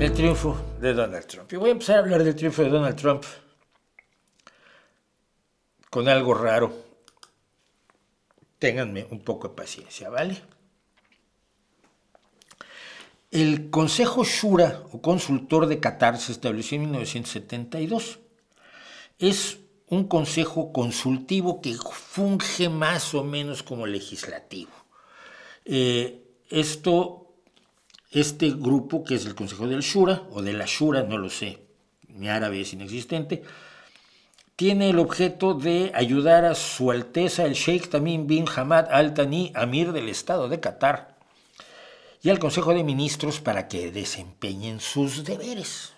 El triunfo de Donald Trump. Y voy a empezar a hablar del triunfo de Donald Trump con algo raro. Ténganme un poco de paciencia, ¿vale? El Consejo Shura, o Consultor de Qatar, se estableció en 1972. Es un consejo consultivo que funge más o menos como legislativo. Este grupo, que es el Consejo del Shura, o de la Shura, no lo sé, mi árabe es inexistente, tiene el objeto de ayudar a Su Alteza el Sheikh Tamim bin Hamad Al Thani, Amir del Estado de Qatar, y al Consejo de Ministros para que desempeñen sus deberes.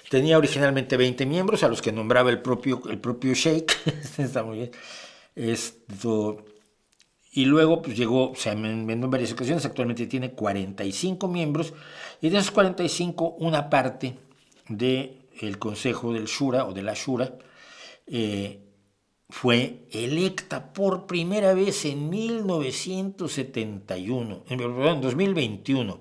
Tenía originalmente 20 miembros, a los que nombraba el propio Sheikh. Está muy bien. Y luego pues, llegó, se enmendó en varias ocasiones, actualmente tiene 45 miembros, y de esos 45, una parte del Consejo del Shura, o de la Shura, fue electa por primera vez en 2021,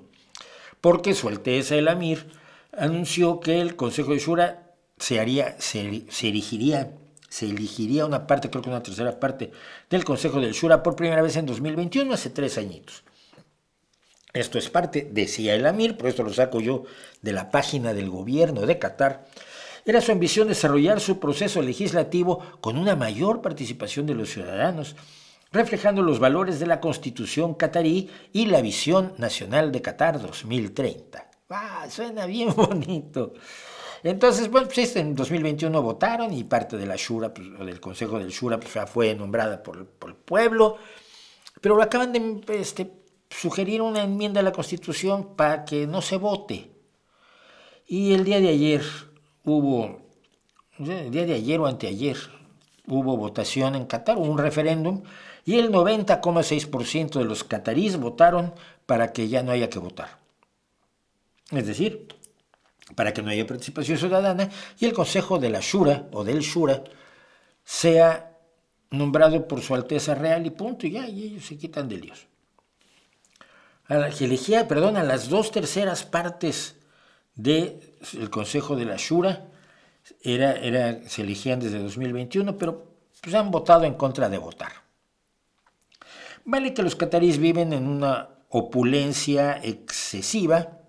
porque Su Alteza el Amir anunció que el Consejo de Shura se elegiría una parte, creo que una tercera parte del Consejo del Shura por primera vez en 2021, hace 3 añitos. Esto es parte, decía el Amir, por esto lo saco yo de la página del gobierno de Qatar. Era su ambición desarrollar su proceso legislativo con una mayor participación de los ciudadanos, reflejando los valores de la Constitución qatarí y la Visión Nacional de Qatar 2030. Suena bien bonito. Entonces, bueno, pues en 2021 votaron y parte de la Shura, pues, o del Consejo del Shura, pues, fue nombrada por el pueblo, pero acaban de sugerir una enmienda a la Constitución para que no se vote. Y el día de ayer o anteayer, hubo votación en Qatar, hubo un referéndum, y el 90,6% de los cataríes votaron para que ya no haya que votar. Es decir, para que no haya participación ciudadana, y el Consejo de la Shura, o del Shura, sea nombrado por Su Alteza Real y punto, y ya, y ellos se quitan de líos. A las 2/3 partes del Consejo de la Shura se elegían desde 2021, pero pues han votado en contra de votar. Vale que los cataríes viven en una opulencia excesiva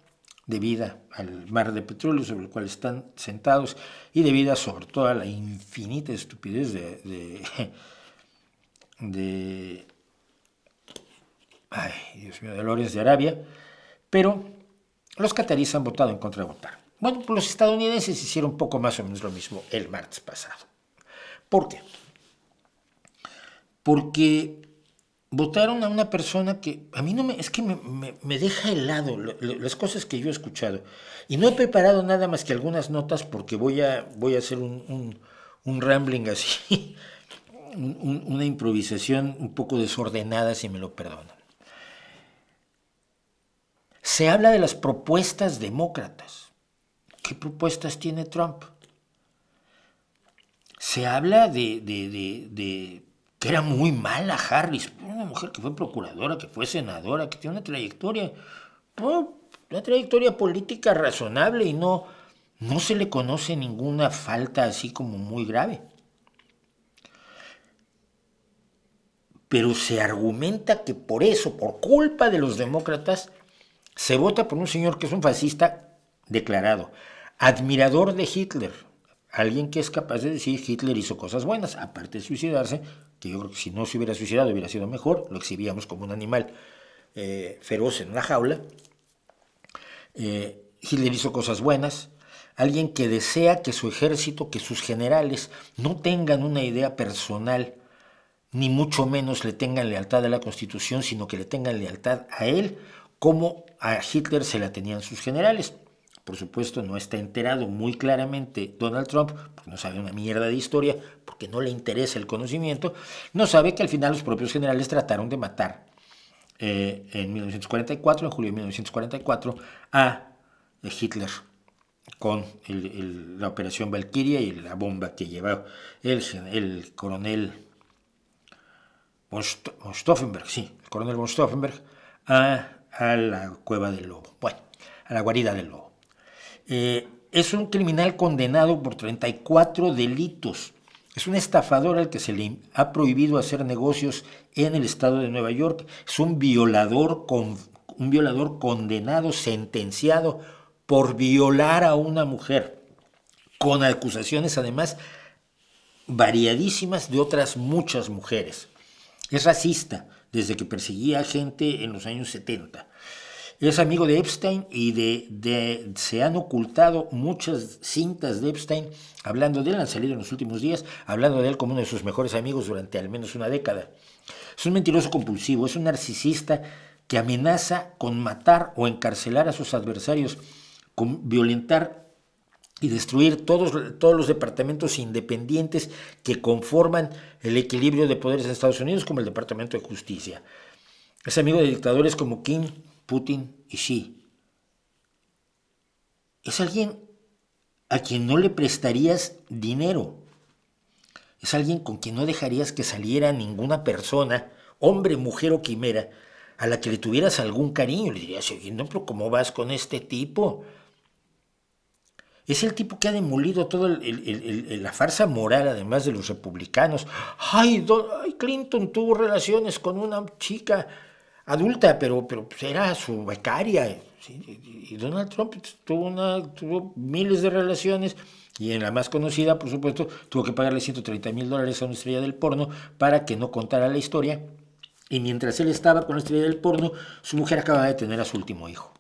debido al mar de petróleo sobre el cual están sentados y debido sobre todo a la infinita estupidez de Lawrence de Arabia, pero los cataríes han votado en contra de votar. Bueno, pues los estadounidenses hicieron un poco más o menos lo mismo el martes pasado. ¿Por qué? Porque votaron a una persona que a mí me deja helado las cosas que yo he escuchado. Y no he preparado nada más que algunas notas porque voy a hacer un rambling así, una improvisación un poco desordenada, si me lo perdonan. Se habla de las propuestas demócratas. ¿Qué propuestas tiene Trump? Se habla de que era muy mala Harris, una mujer que fue procuradora, que fue senadora, que tiene una trayectoria política razonable y no se le conoce ninguna falta así como muy grave. Pero se argumenta que por eso, por culpa de los demócratas, se vota por un señor que es un fascista declarado, admirador de Hitler, alguien que es capaz de decir Hitler hizo cosas buenas, aparte de suicidarse, que yo creo que si no se hubiera suicidado hubiera sido mejor, lo exhibíamos como un animal feroz en una jaula. Hitler hizo cosas buenas, alguien que desea que su ejército, que sus generales no tengan una idea personal, ni mucho menos le tengan lealtad a la Constitución, sino que le tengan lealtad a él, como a Hitler se la tenían sus generales. Por supuesto, no está enterado muy claramente Donald Trump, porque no sabe una mierda de historia, porque no le interesa el conocimiento, no sabe que al final los propios generales trataron de matar en 1944, en julio de 1944, a Hitler con la operación Valkyria y la bomba que llevaba el coronel von Stauffenberg a la cueva del lobo. Bueno, a la guarida del lobo. Es un criminal condenado por 34 delitos. Es un estafador al que se le ha prohibido hacer negocios en el estado de Nueva York. Es un violador condenado, sentenciado por violar a una mujer, con acusaciones además variadísimas de otras muchas mujeres. Es racista desde que perseguía a gente en los años 70. Es amigo de Epstein y se han ocultado muchas cintas de Epstein hablando de él, han salido en los últimos días, hablando de él como uno de sus mejores amigos durante al menos una década. Es un mentiroso compulsivo, es un narcisista que amenaza con matar o encarcelar a sus adversarios, con violentar y destruir todos los departamentos independientes que conforman el equilibrio de poderes en Estados Unidos, como el Departamento de Justicia. Es amigo de dictadores como Kim, Putin y Xi. Es alguien a quien no le prestarías dinero. Es alguien con quien no dejarías que saliera ninguna persona, hombre, mujer o quimera, a la que le tuvieras algún cariño. Le dirías, oye, no, pero ¿cómo vas con este tipo? Es el tipo que ha demolido toda la farsa moral, además de los republicanos. Ay, Clinton tuvo relaciones con una chica adulta, pero pues era su becaria. ¿Sí? Y Donald Trump tuvo miles de relaciones, y en la más conocida, por supuesto, tuvo que pagarle $130,000 a una estrella del porno para que no contara la historia. Y mientras él estaba con la estrella del porno, su mujer acaba de tener a su último hijo.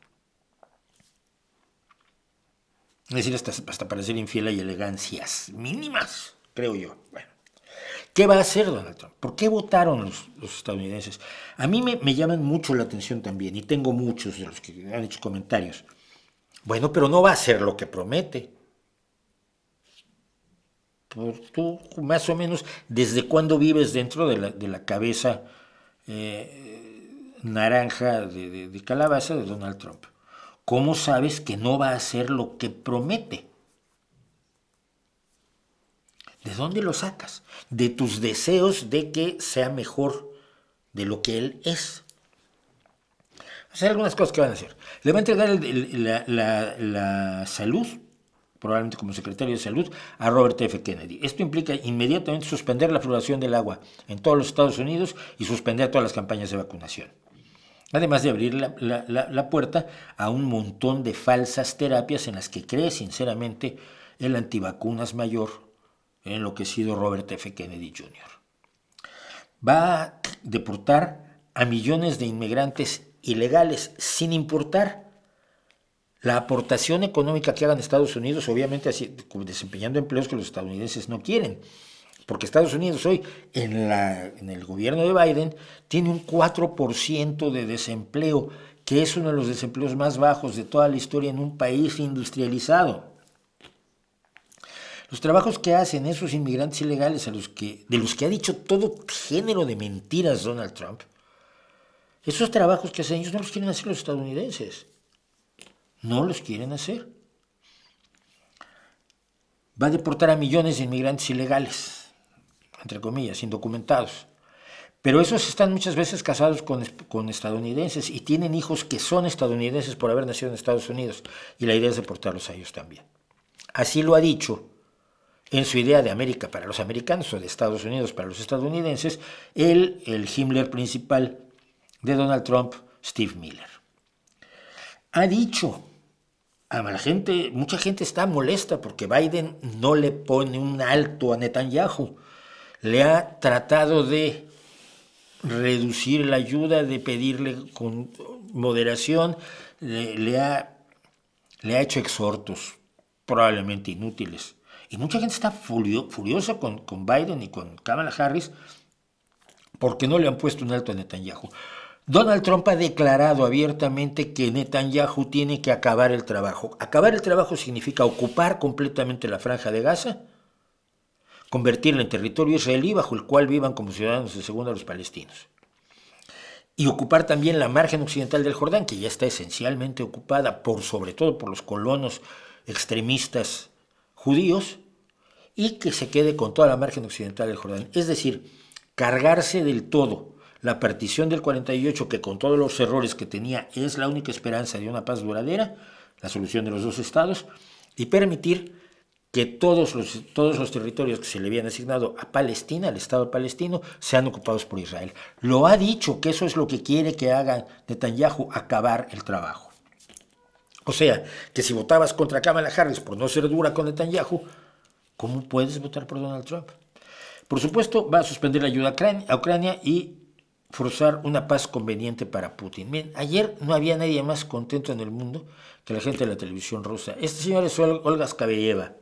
Es decir, hasta parecer infiel hay elegancias mínimas, creo yo. Bueno, ¿qué va a hacer Donald Trump? ¿Por qué votaron los estadounidenses? A mí me llaman mucho la atención también, y tengo muchos de los que han hecho comentarios. Bueno, pero no va a hacer lo que promete. Tú, más o menos, ¿desde cuándo vives dentro de la cabeza naranja de calabaza de Donald Trump? ¿Cómo sabes que no va a hacer lo que promete? ¿De dónde lo sacas? De tus deseos de que sea mejor de lo que él es. Hay algunas cosas que van a hacer. Le va a entregar la salud, probablemente como secretario de salud, a Robert F. Kennedy. Esto implica inmediatamente suspender la fluoración del agua en todos los Estados Unidos y suspender todas las campañas de vacunación. Además de abrir la puerta a un montón de falsas terapias en las que cree sinceramente el antivacunas mayor, el enloquecido Robert F. Kennedy Jr. Va a deportar a millones de inmigrantes ilegales sin importar la aportación económica que hagan Estados Unidos, obviamente así, desempeñando empleos que los estadounidenses no quieren. Porque Estados Unidos hoy, en el gobierno de Biden, tiene un 4% de desempleo, que es uno de los desempleos más bajos de toda la historia en un país industrializado. Los trabajos que hacen esos inmigrantes ilegales, de los que ha dicho todo género de mentiras Donald Trump, esos trabajos que hacen ellos no los quieren hacer los estadounidenses. No los quieren hacer. Va a deportar a millones de inmigrantes ilegales, entre comillas, indocumentados. Pero esos están muchas veces casados con estadounidenses y tienen hijos que son estadounidenses por haber nacido en Estados Unidos. Y la idea es deportarlos a ellos también. Así lo ha dicho en su idea de América para los americanos o de Estados Unidos para los estadounidenses, el Himmler principal de Donald Trump, Steve Miller. Ha dicho a la gente, mucha gente está molesta porque Biden no le pone un alto a Netanyahu. Le ha tratado de reducir la ayuda, de pedirle con moderación, le ha hecho exhortos probablemente inútiles. Y mucha gente está furiosa con Biden y con Kamala Harris porque no le han puesto un alto a Netanyahu. Donald Trump ha declarado abiertamente que Netanyahu tiene que acabar el trabajo. Acabar el trabajo significa ocupar completamente la Franja de Gaza, convertirla en territorio israelí bajo el cual vivan como ciudadanos de segunda los palestinos. Y ocupar también la margen occidental del Jordán, que ya está esencialmente ocupada sobre todo por los colonos extremistas judíos, y que se quede con toda la margen occidental del Jordán. Es decir, cargarse del todo la partición del 48, que con todos los errores que tenía es la única esperanza de una paz duradera, la solución de los dos estados, y permitir que todos los territorios que se le habían asignado a Palestina, al Estado palestino, sean ocupados por Israel. Lo ha dicho, que eso es lo que quiere que haga Netanyahu, acabar el trabajo. O sea, que si votabas contra Kamala Harris por no ser dura con Netanyahu, ¿cómo puedes votar por Donald Trump? Por supuesto, va a suspender la ayuda a Ucrania y forzar una paz conveniente para Putin. Bien, ayer no había nadie más contento en el mundo que la gente de la televisión rusa. Este señor es Olga Skabeyeva,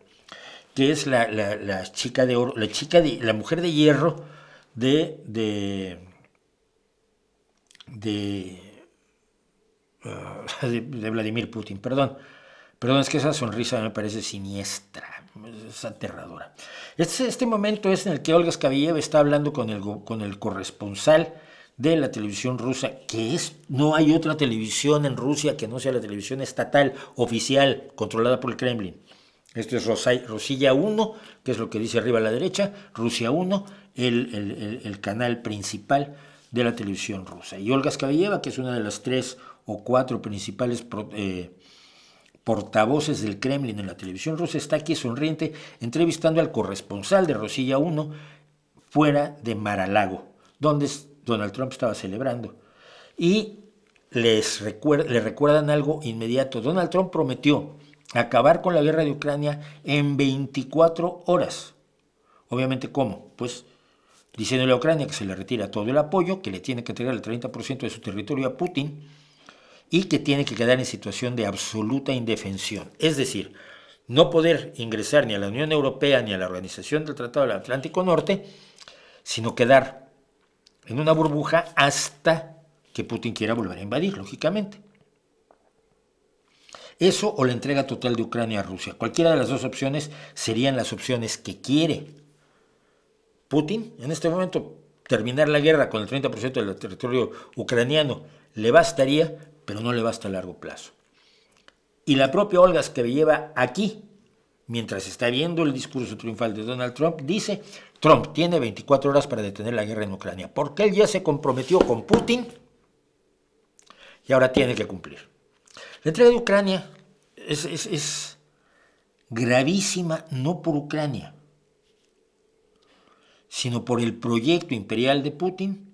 que es la chica de oro, la mujer de hierro de Vladimir Putin. Perdón, es que esa sonrisa me parece siniestra, es aterradora. Este momento es en el que Olga Skabeyeva está hablando con el corresponsal de la televisión rusa, no hay otra televisión en Rusia que no sea la televisión estatal, oficial, controlada por el Kremlin. Esto es Rosilla 1, que es lo que dice arriba a la derecha, Rusia 1, el canal principal de la televisión rusa. Y Olga Skabeyeva, que es una de las 3 o 4 principales portavoces del Kremlin en la televisión rusa, está aquí sonriente entrevistando al corresponsal de Rosilla 1 fuera de Mar-a-Lago, donde Donald Trump estaba celebrando. Y le recuerdan algo inmediato. Donald Trump prometió acabar con la guerra de Ucrania en 24 horas. Obviamente, ¿cómo? Pues diciéndole a Ucrania que se le retira todo el apoyo, que le tiene que entregar el 30% de su territorio a Putin y que tiene que quedar en situación de absoluta indefensión. Es decir, no poder ingresar ni a la Unión Europea ni a la Organización del Tratado del Atlántico Norte, sino quedar en una burbuja hasta que Putin quiera volver a invadir, lógicamente. Eso o la entrega total de Ucrania a Rusia. Cualquiera de las dos opciones serían las opciones que quiere Putin. En este momento, terminar la guerra con el 30% del territorio ucraniano le bastaría, pero no le basta a largo plazo. Y la propia Olga Skabeyeva aquí, mientras está viendo el discurso triunfal de Donald Trump, dice: Trump tiene 24 horas para detener la guerra en Ucrania, porque él ya se comprometió con Putin y ahora tiene que cumplir. La entrega de Ucrania es gravísima, no por Ucrania, sino por el proyecto imperial de Putin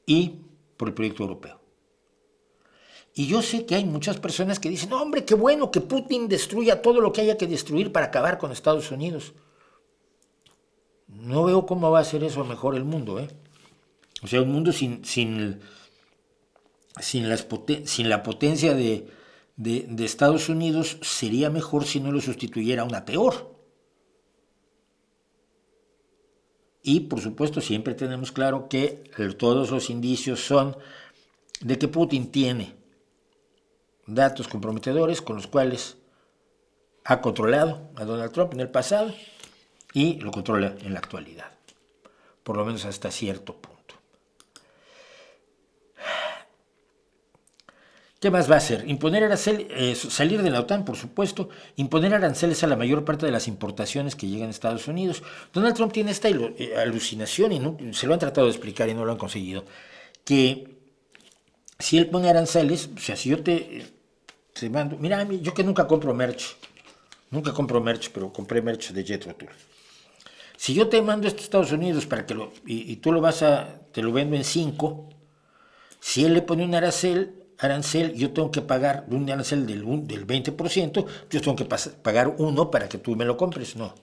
y por el proyecto europeo. Y yo sé que hay muchas personas que dicen: no, hombre, qué bueno que Putin destruya todo lo que haya que destruir para acabar con Estados Unidos. No veo cómo va a hacer eso mejor el mundo, ¿eh? O sea, un mundo sin la potencia de Estados Unidos sería mejor si no lo sustituyera una peor. Y por supuesto siempre tenemos claro que todos los indicios son de que Putin tiene datos comprometedores con los cuales ha controlado a Donald Trump en el pasado y lo controla en la actualidad, por lo menos hasta cierto punto. ¿Qué más va a hacer? Imponer aranceles, salir de la OTAN, por supuesto, imponer aranceles a la mayor parte de las importaciones que llegan a Estados Unidos. Donald Trump tiene esta alucinación, y no, se lo han tratado de explicar y no lo han conseguido, que si él pone aranceles, o sea, si yo te mando, mira, yo que nunca compro merch, pero compré merch de Jethro Tull. Si yo te mando esto a Estados Unidos para que y tú te lo vendo en 5, si él le pone un arancel, yo tengo que pagar un arancel del 20%, yo tengo que pagar 1 para que tú me lo compres. No.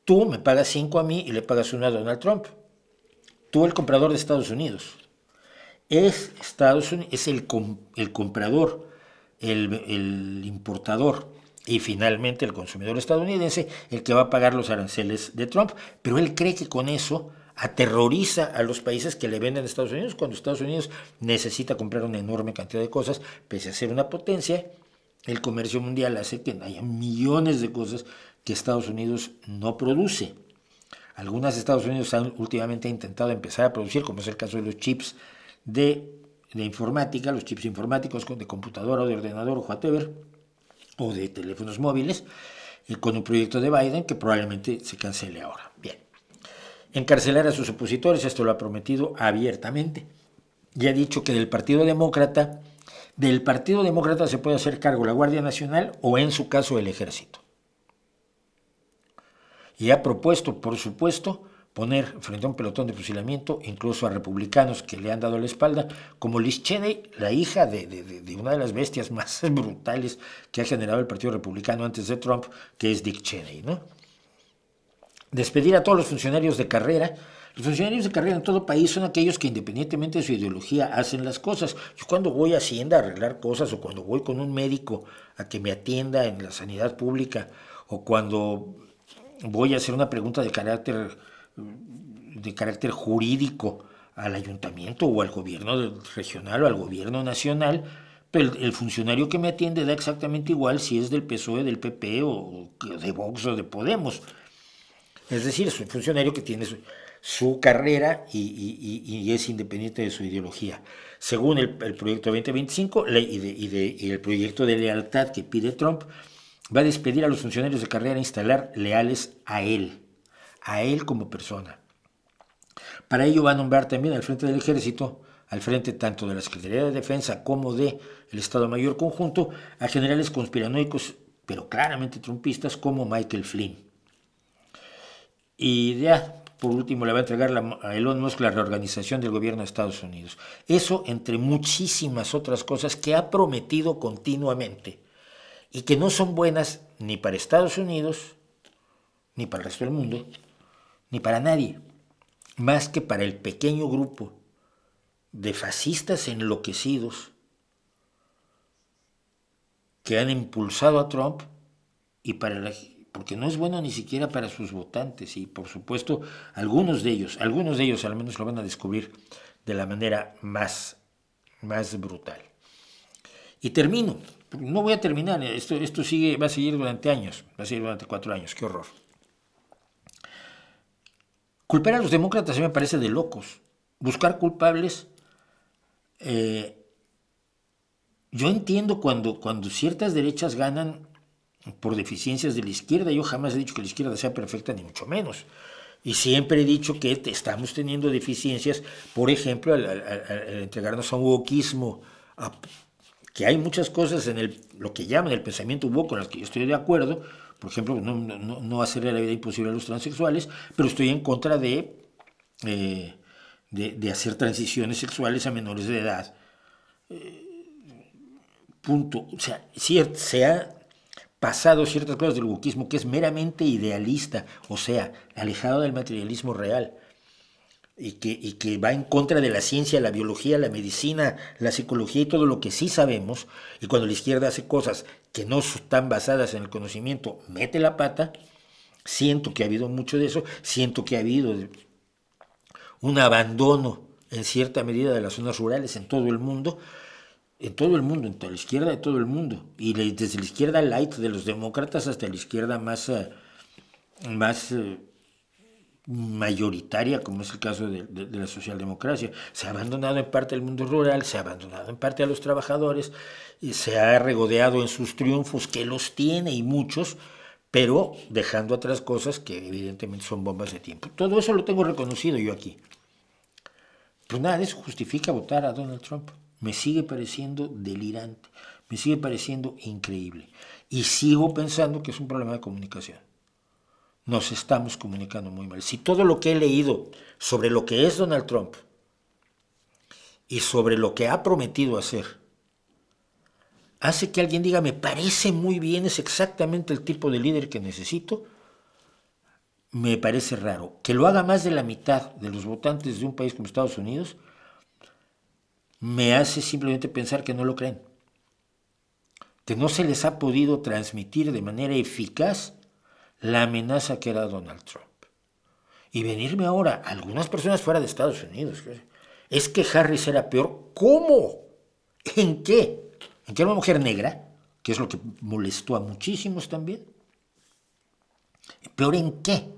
Tú me pagas 5 a mí y le pagas 1 a Donald Trump. Tú, el comprador de Estados Unidos. Estados Unidos es el comprador, el importador y finalmente el consumidor estadounidense el que va a pagar los aranceles de Trump. Pero él cree que con eso aterroriza a los países que le venden a Estados Unidos, cuando Estados Unidos necesita comprar una enorme cantidad de cosas. Pese a ser una potencia, el comercio mundial hace que haya millones de cosas que Estados Unidos no produce. Algunas de Estados Unidos han últimamente intentado empezar a producir, como es el caso de los chips de informática, los chips informáticos de computadora o de ordenador o whatever, o de teléfonos móviles, con un proyecto de Biden que probablemente se cancele ahora. Bien. encarcelar a sus opositores, esto lo ha prometido abiertamente. Y ha dicho que del Partido Demócrata se puede hacer cargo la Guardia Nacional o, en su caso, el Ejército. Y ha propuesto, por supuesto, poner frente a un pelotón de fusilamiento incluso a republicanos que le han dado la espalda, como Liz Cheney, la hija de una de las bestias más brutales que ha generado el Partido Republicano antes de Trump, que es Dick Cheney, ¿no? Despedir a todos los funcionarios de carrera. Los funcionarios de carrera en todo país son aquellos que, independientemente de su ideología, hacen las cosas. Yo, cuando voy a Hacienda a arreglar cosas, o cuando voy con un médico a que me atienda en la sanidad pública, o cuando voy a hacer una pregunta de carácter jurídico al ayuntamiento o al gobierno regional o al gobierno nacional, pero el funcionario que me atiende da exactamente igual si es del PSOE, del PP o de Vox o de Podemos. Es decir, es un funcionario que tiene su carrera y es independiente de su ideología. Según el proyecto 2025 y el proyecto de lealtad que pide Trump, va a despedir a los funcionarios de carrera e instalar leales a él como persona. Para ello va a nombrar también al frente del Ejército, al frente tanto de la Secretaría de Defensa como del Estado Mayor Conjunto, a generales conspiranoicos, pero claramente trumpistas, como Michael Flynn. Y ya, por último, le va a entregar a Elon Musk la reorganización del gobierno de Estados Unidos. Eso, entre muchísimas otras cosas que ha prometido continuamente y que no son buenas ni para Estados Unidos, ni para el resto del mundo, ni para nadie, más que para el pequeño grupo de fascistas enloquecidos que han impulsado a Trump y porque no es bueno ni siquiera para sus votantes, y por supuesto algunos de ellos al menos lo van a descubrir de la manera más brutal. Y termino, no voy a terminar, esto va a seguir durante años, va a seguir durante 4 años, qué horror. Culpar a los demócratas me parece de locos. Buscar culpables. Yo entiendo cuando ciertas derechas ganan por deficiencias de la izquierda. Yo jamás he dicho que la izquierda sea perfecta, ni mucho menos. Y siempre he dicho que estamos teniendo deficiencias, por ejemplo, al entregarnos a un wokismo, que hay muchas cosas en lo que llaman el pensamiento woke con las que yo estoy de acuerdo. Por ejemplo, no hacerle la vida imposible a los transexuales, pero estoy en contra de hacer transiciones sexuales a menores de edad. Punto. O sea, se ha pasado ciertas cosas del wokismo que es meramente idealista, o sea, alejado del materialismo real, y que va en contra de la ciencia, la biología, la medicina, la psicología y todo lo que sí sabemos. Y cuando la izquierda hace cosas que no están basadas en el conocimiento, mete la pata. Siento que ha habido mucho de eso, siento que ha habido un abandono en cierta medida de las zonas rurales en todo el mundo, entre la izquierda de todo el mundo, y desde la izquierda light de los demócratas hasta la izquierda más mayoritaria, como es el caso de la socialdemocracia. Se ha abandonado en parte al mundo rural, se ha abandonado en parte a los trabajadores, y se ha regodeado en sus triunfos, que los tiene y muchos, pero dejando atrás cosas que evidentemente son bombas de tiempo. Todo eso lo tengo reconocido yo aquí. Pues nada de eso justifica votar a Donald Trump. Me sigue pareciendo delirante, me sigue pareciendo increíble. Y sigo pensando que es un problema de comunicación. Nos estamos comunicando muy mal. Si todo lo que he leído sobre lo que es Donald Trump y sobre lo que ha prometido hacer hace que alguien diga, me parece muy bien, es exactamente el tipo de líder que necesito, me parece raro. Que lo haga más de la mitad de los votantes de un país como Estados Unidos, me hace simplemente pensar que no lo creen. Que no se les ha podido transmitir de manera eficaz la amenaza que era Donald Trump. Y venirme ahora a algunas personas fuera de Estados Unidos. Es que Harris era peor. ¿Cómo? ¿En qué? ¿En que era una mujer negra? Que es lo que molestó a muchísimos también. ¿Peor en qué?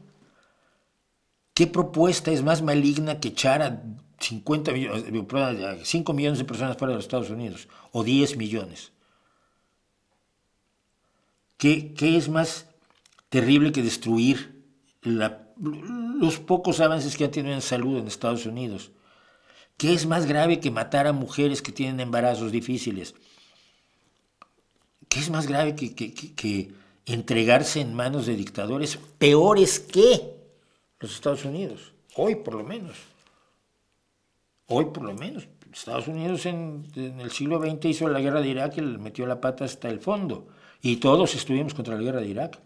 ¿Qué propuesta es más maligna que echar a 5 millones de personas fuera de los Estados Unidos? O 10 millones. ¿Qué es más terrible que destruir la los pocos avances que han tenido en salud en Estados Unidos. ¿Qué es más grave que matar a mujeres que tienen embarazos difíciles? ¿Qué es más grave que entregarse en manos de dictadores peores que los Estados Unidos? Hoy por lo menos. Hoy por lo menos. Estados Unidos en el siglo XX hizo la guerra de Irak y le metió la pata hasta el fondo. Y todos estuvimos contra la guerra de Irak.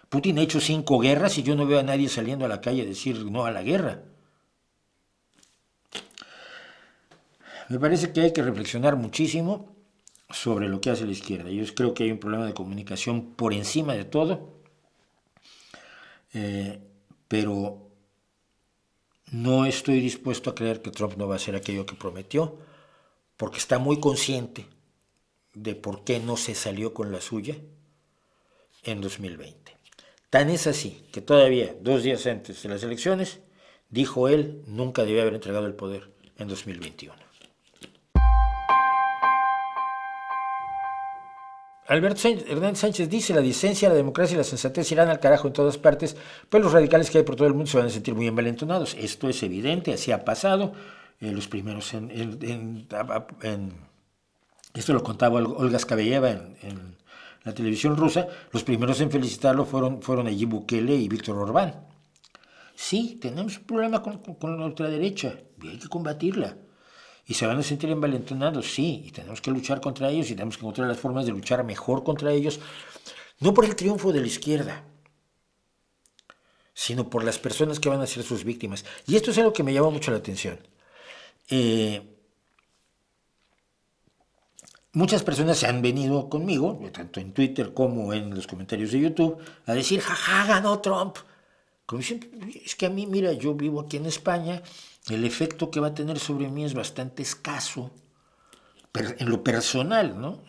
Putin ha hecho 5 guerras y yo no veo a nadie saliendo a la calle a decir no a la guerra. Me parece que hay que reflexionar muchísimo sobre lo que hace la izquierda. Yo creo que hay un problema de comunicación por encima de todo, pero no estoy dispuesto a creer que Trump no va a hacer aquello que prometió, porque está muy consciente de por qué no se salió con la suya en 2020. Tan es así que todavía 2 días antes de las elecciones dijo él nunca debió haber entregado el poder en 2021. Alberto Hernández Sánchez dice: la decencia, la democracia y la sensatez irán al carajo en todas partes, pues los radicales que hay por todo el mundo se van a sentir muy envalentonados. Esto es evidente, así ha pasado. Los primeros esto lo contaba Olga Skabeyeva en la televisión rusa, los primeros en felicitarlo fueron Nayib Bukele y Víctor Orbán. Sí, tenemos un problema con la ultraderecha y hay que combatirla. Y se van a sentir envalentonados, sí, y tenemos que luchar contra ellos y tenemos que encontrar las formas de luchar mejor contra ellos, no por el triunfo de la izquierda, sino por las personas que van a ser sus víctimas. Y esto es algo que me llama mucho la atención. Muchas personas se han venido conmigo, tanto en Twitter como en los comentarios de YouTube, a decir: jaja, ganó Trump. Como dicen, es que a mí, mira, yo vivo aquí en España, el efecto que va a tener sobre mí es bastante escaso, en lo personal, ¿no?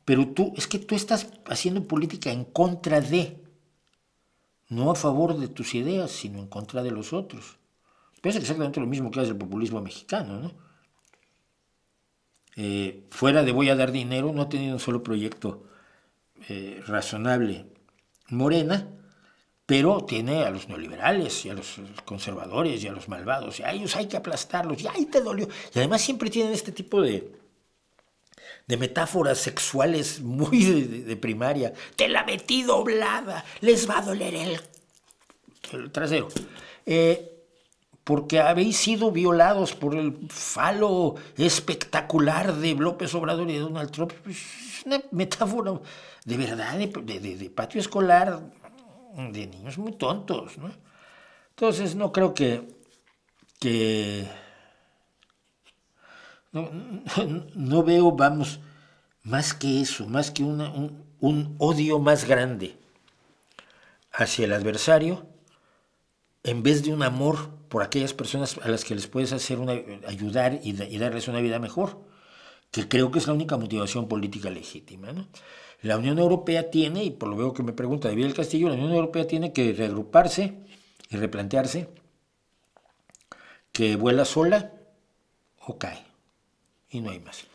Pero es que tú estás haciendo política en contra de, no a favor de tus ideas, sino en contra de los otros. Piensa exactamente lo mismo que hace el populismo mexicano, ¿no? Fuera de voy a dar dinero, no ha tenido un solo proyecto razonable Morena, pero tiene a los neoliberales y a los conservadores y a los malvados, y a ellos hay que aplastarlos, y ahí te dolió. Y además siempre tienen este tipo de metáforas sexuales muy de primaria. Te la metí doblada, les va a doler el trasero. Porque habéis sido violados por el falo espectacular de López Obrador y de Donald Trump. Es una metáfora de verdad, de patio escolar, de niños muy tontos, ¿no? Entonces no creo que no veo, vamos, más que eso, más que un odio más grande hacia el adversario, en vez de un amor por aquellas personas a las que les puedes ayudar y darles una vida mejor, que creo que es la única motivación política legítima, ¿no? La Unión Europea tiene, y por lo veo que me pregunta David del Castillo, la Unión Europea tiene que reagruparse y replantearse que vuela sola o cae, y no hay más.